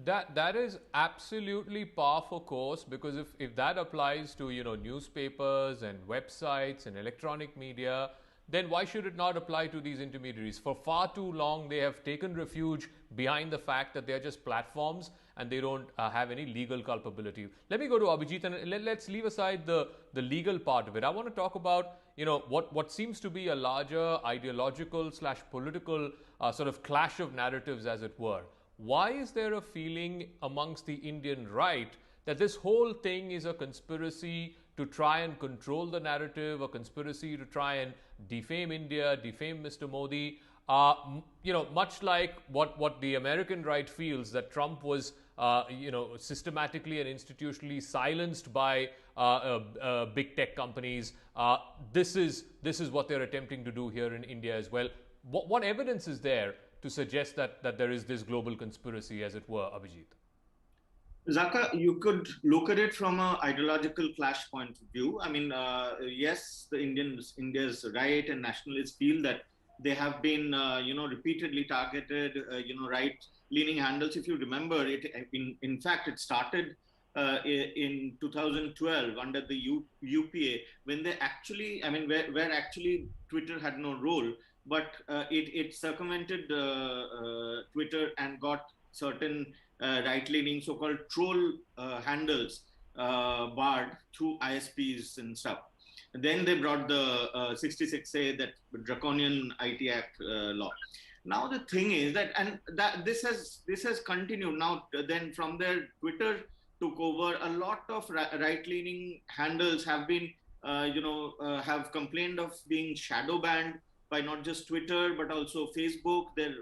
that is absolutely par for course, because if that applies to newspapers and websites and electronic media, then why should it not apply to these intermediaries? For far too long, they have taken refuge behind the fact that they're just platforms and they don't have any legal culpability. Let me go to Abhijit, and let's leave aside the legal part of it. I want to talk about what seems to be a larger ideological slash political sort of clash of narratives, as it were. Why is there a feeling amongst the Indian right that this whole thing is a conspiracy to try and control the narrative, a conspiracy to try and defame India, defame Mr. Modi? Much like what the American right feels that Trump was, systematically and institutionally silenced by big tech companies. This is what they're attempting to do here in India as well. What evidence is there to suggest that there is this global conspiracy, as it were, Abhijit? Zaka, you could look at it from an ideological clash point of view. I mean, yes, India's right and nationalists feel that they have been, repeatedly targeted, right-leaning handles. If you remember, in fact, it started in 2012 under the UPA, when they actually, where actually Twitter had no role, but it circumvented Twitter and got certain right-leaning so-called troll handles barred through ISPs and stuff. And then they brought the 66A, that draconian IT Act law. Now the thing is that this has continued. Now then, from there, Twitter took over. A lot of right-leaning handles have been, have complained of being shadow banned by not just Twitter but also Facebook. Their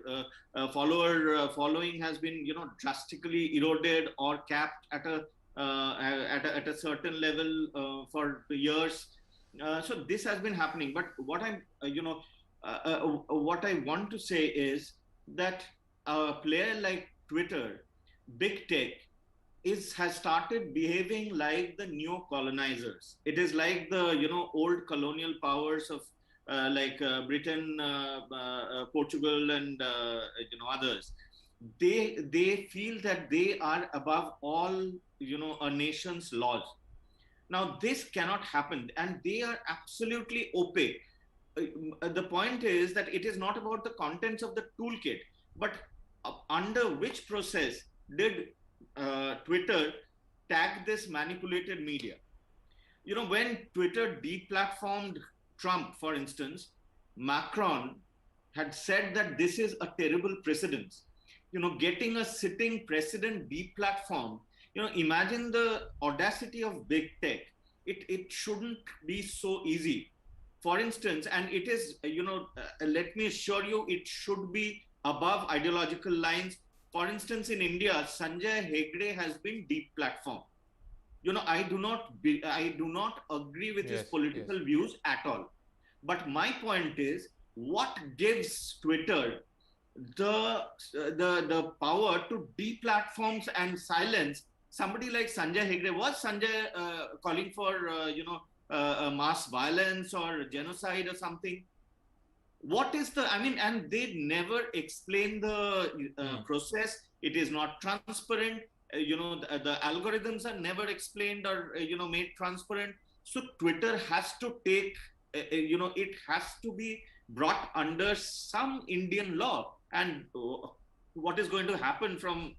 following has been drastically eroded or capped at a certain level for years. So this has been happening. But what what I want to say is that a player like Twitter, big tech, has started behaving like the neo-colonizers. It is like the old colonial powers of Britain, Portugal, and others. They feel that they are above all a nation's laws. Now this cannot happen, and they are absolutely opaque. The point is that it is not about the contents of the toolkit, but under which process did Twitter tag this manipulated media. When Twitter deplatformed Trump, for instance, Macron had said that this is a terrible precedent. Getting a sitting president deplatformed, imagine the audacity of big tech. It shouldn't be so easy. For instance, and it is, let me assure you, it should be above ideological lines. For instance, in India, Sanjay Hegde has been deplatformed. I do not agree with his political views at all. But my point is, what gives Twitter the power to deplatform and silence somebody like Sanjay Hegde? Was Sanjay calling for mass violence or genocide or something? What is and they never explain the process. It is not transparent. The algorithms are never explained or made transparent. So Twitter has to take it has to be brought under some Indian law. And what is going to happen from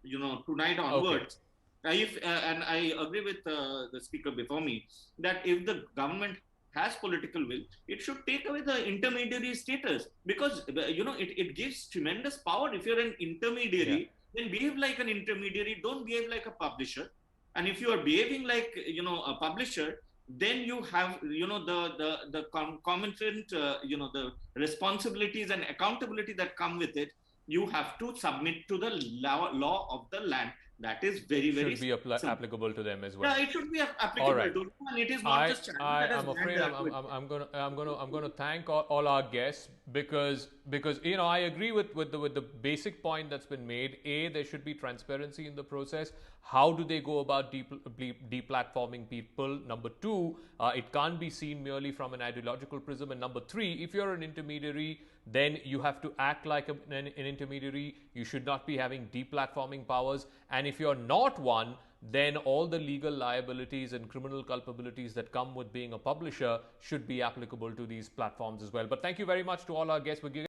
tonight onwards? Okay. And I agree with the speaker before me that if the government has political will, it should take away the intermediary status, because it gives tremendous power. If you're an intermediary, then behave like an intermediary, don't behave like a publisher. And if you are behaving like a publisher, then you have the commensurate the responsibilities and accountability that come with it. You have to submit to the law of the land. That is very should be applicable to them as well. Yeah, it should be applicable to them, and it is not just. I'm afraid I'm going to thank all our guests. because I agree with the basic point that's been made. There should be transparency in the process. How do they go about deplatforming people? Number two, it can't be seen merely from an ideological prism. And number three, if you're an intermediary, then you have to act like an intermediary. You should not be having deplatforming powers. And if you're not one, then all the legal liabilities and criminal culpabilities that come with being a publisher should be applicable to these platforms as well. But thank you very much to all our guests.